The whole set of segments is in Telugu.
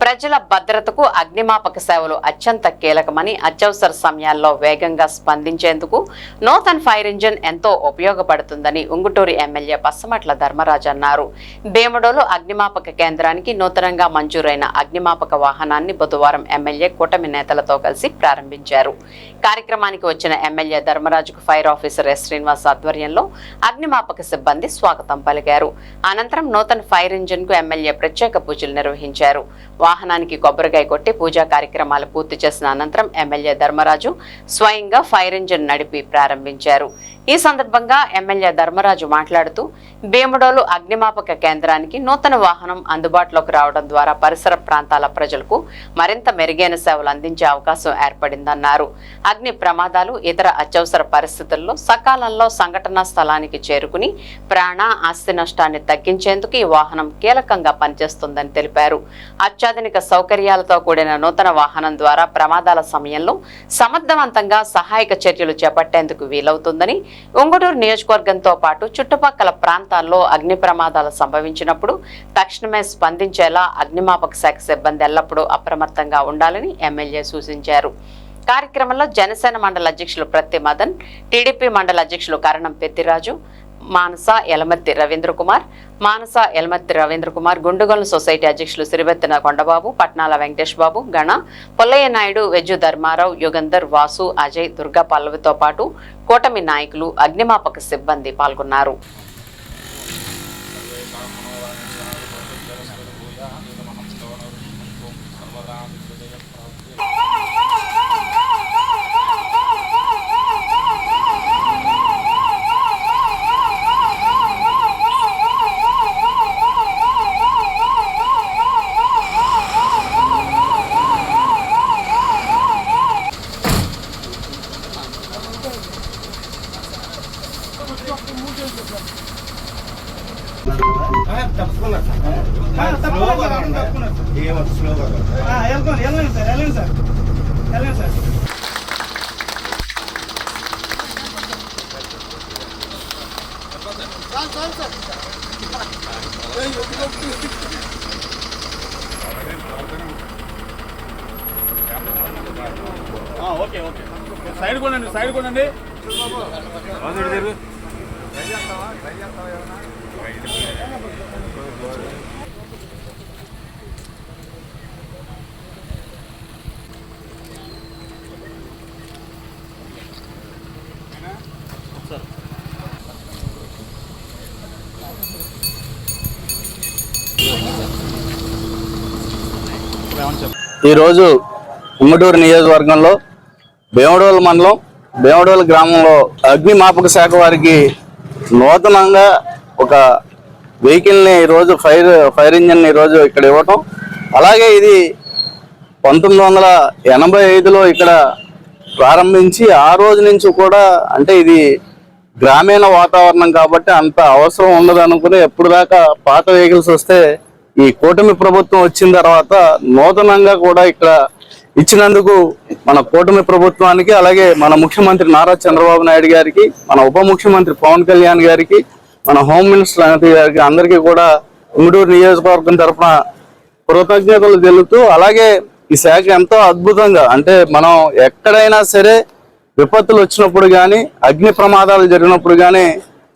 ప్రజల భద్రతకు అగ్నిమాపక సేవలు అత్యంత కీలకమని అత్యవసర సమయాల్లో వేగంగా స్పందించేందుకు నూతన ఫైర్ ఇంజిన్ ఎంతో ఉపయోగపడుతుందని ఉంగుటూరు ఎమ్మెల్యే పచ్చమట్ల ధర్మరాజు అన్నారు. భీమడోలు అగ్నిమాపక కేంద్రానికి నూతనంగా మంజూరైన అగ్నిమాపక వాహనాన్ని బుధవారం ఎమ్మెల్యే కూటమి నేతలతో కలిసి ప్రారంభించారు. కార్యక్రమానికి వచ్చిన ఎమ్మెల్యే ధర్మరాజుకు ఫైర్ ఆఫీసర్ ఎస్ శ్రీనివాస్ ఆధ్వర్యంలో అగ్నిమాపక సిబ్బంది స్వాగతం పలికారు. అనంతరం నూతన ఫైర్ ఇంజిన్ కు ఎమ్మెల్యే ప్రత్యేక పూజలు నిర్వహించారు. వాహనానికి కొబ్బరికాయ కొట్టి పూజా కార్యక్రమాలు పూర్తి చేసిన అనంతరం ఎమ్మెల్యే ధర్మరాజు స్వయంగా ఫైర్ ఇంజిన్ నడిపి ప్రారంభించారు. ఈ సందర్భంగా ఎమ్మెల్యే ధర్మరాజు మాట్లాడుతూ భీమడోలు అగ్నిమాపక కేంద్రానికి నూతన వాహనం అందుబాటులోకి రావడం ద్వారా పరిసర ప్రాంతాల ప్రజలకు మరింత మెరుగైన సేవలు అందించే అవకాశం ఏర్పడిందన్నారు. అగ్ని ప్రమాదాలు ఇతర అత్యవసర పరిస్థితుల్లో సకాలంలో సంఘటనా స్థలానికి చేరుకుని ప్రాణ ఆస్తి నష్టాన్ని తగ్గించేందుకు ఈ వాహనం కీలకంగా పనిచేస్తుందని తెలిపారు. అత్యాధునిక సౌకర్యాలతో కూడిన నూతన వాహనం ద్వారా ప్రమాదాల సమయంలో సమర్థవంతంగా సహాయక చర్యలు చేపట్టేందుకు వీలవుతుందని, ఉంగుటూరు నియోజకవర్గంతో పాటు చుట్టుపక్కల ప్రాంతాల్లో అగ్ని ప్రమాదాలు సంభవించినప్పుడు తక్షణమే స్పందించేలా అగ్నిమాపక శాఖ సిబ్బంది ఎల్లప్పుడూ అప్రమత్తంగా ఉండాలని ఎమ్మెల్యే సూచించారు. కార్యక్రమంలో జనసేన మండల అధ్యక్షులు ప్రత్తి మదన్, టీడీపీ మండల అధ్యక్షులు కరణం పెద్దిరాజు, మానస ఎలమర్తి రవీంద్ర కుమార్, గుండుగోలు సొసైటీ అధ్యక్షులు సిరిబెత్తిన కొండబాబు, పట్నాల వెంకటేష్ బాబు, గణ, పొల్లయ్య నాయుడు, వెజ్జు ధర్మారావు, యుగంధర్, వాసు, అజయ్, దుర్గా పల్లవితో పాటు కూటమి నాయకులు, అగ్నిమాపక సిబ్బంది పాల్గొన్నారు. ఓకే ఓకే సైడ్ కొనండి ఈరోజు ఉంగుటూరు నియోజకవర్గంలో భీమడోలు మండలం భీమడోలు గ్రామంలో అగ్నిమాపక శాఖ వారికి నూతనంగా ఒక వెహికల్ని ఈరోజు ఫైర్ ఇంజిన్ ఈరోజు ఇక్కడ ఇవ్వటం, అలాగే ఇది 1985లో ఇక్కడ ప్రారంభించి ఆ రోజు నుంచి కూడా, అంటే ఇది గ్రామీణ వాతావరణం కాబట్టి అంత అవసరం ఉండదు అనుకుని ఎప్పుడు దాకా పాత వెహికల్స్ వస్తే ఈ కూటమి ప్రభుత్వం వచ్చిన తర్వాత నూతనంగా కూడా ఇక్కడ ఇచ్చినందుకు మన కూటమి ప్రభుత్వానికి, అలాగే మన ముఖ్యమంత్రి నారా చంద్రబాబు నాయుడు గారికి, మన ఉప ముఖ్యమంత్రి పవన్ కళ్యాణ్ గారికి, మన హోమ్ మినిస్టర్ అనిత గారికి అందరికీ కూడా ఉంగుటూరు నియోజకవర్గం తరఫున కృతజ్ఞతలు తెలుపుతూ, అలాగే ఈ శాఖ ఎంతో అద్భుతంగా, అంటే మనం ఎక్కడైనా సరే విపత్తులు వచ్చినప్పుడు కానీ అగ్ని ప్రమాదాలు జరిగినప్పుడు కానీ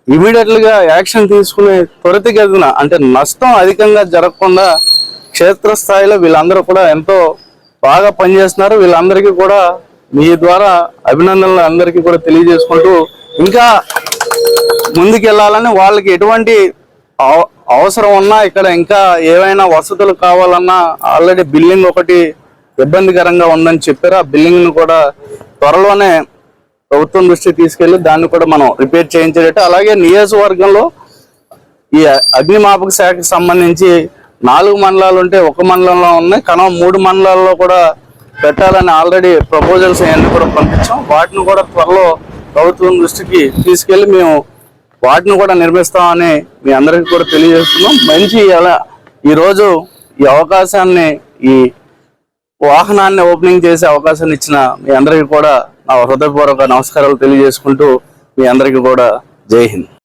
ఇమీడియట్గా యాక్షన్ తీసుకునే త్వరితగతిన, అంటే నష్టం అధికంగా జరగకుండా క్షేత్రస్థాయిలో వీళ్ళందరూ కూడా ఎంతో బాగా పనిచేస్తున్నారు. వీళ్ళందరికీ కూడా మీ ద్వారా అభినందనలు అందరికీ కూడా తెలియజేసుకుంటూ, ఇంకా ముందుకెళ్ళాలని, వాళ్ళకి ఎటువంటి అవసరం ఉన్నా ఇక్కడ ఇంకా ఏవైనా వసతులు కావాలన్నా ఆల్రెడీ బిల్డింగ్ ఒకటి ఇబ్బందికరంగా ఉందని చెప్పారు. ఆ బిల్డింగ్ను కూడా త్వరలోనే ప్రభుత్వం దృష్టికి తీసుకెళ్లి దాన్ని కూడా మనం రిపేర్ చేయించేటట్టు, అలాగే నియోజకవర్గంలో ఈ అగ్నిమాపక శాఖకు సంబంధించి 4 మండలాలు ఉంటే 1 మండలంలో ఉన్నాయి, కనీసం 3 మండలాల్లో కూడా పెట్టాలని ఆల్రెడీ ప్రపోజల్స్ అన్ని కూడా పంపించాం. వాటిని కూడా త్వరలో ప్రభుత్వం దృష్టికి తీసుకెళ్లి మేము వాటిని కూడా నిర్మిస్తామని మీ అందరికీ కూడా తెలియజేస్తున్నాం. మంచి ఈరోజు ఈ అవకాశాన్ని, ఈ వాహనాన్ని ఓపెనింగ్ చేసే అవకాశాన్ని ఇచ్చిన మీ అందరికీ కూడా నా హృదయపూర్వక నమస్కారాలు తెలియజేసుకుంటూ మీ అందరికీ కూడా జై హింద్.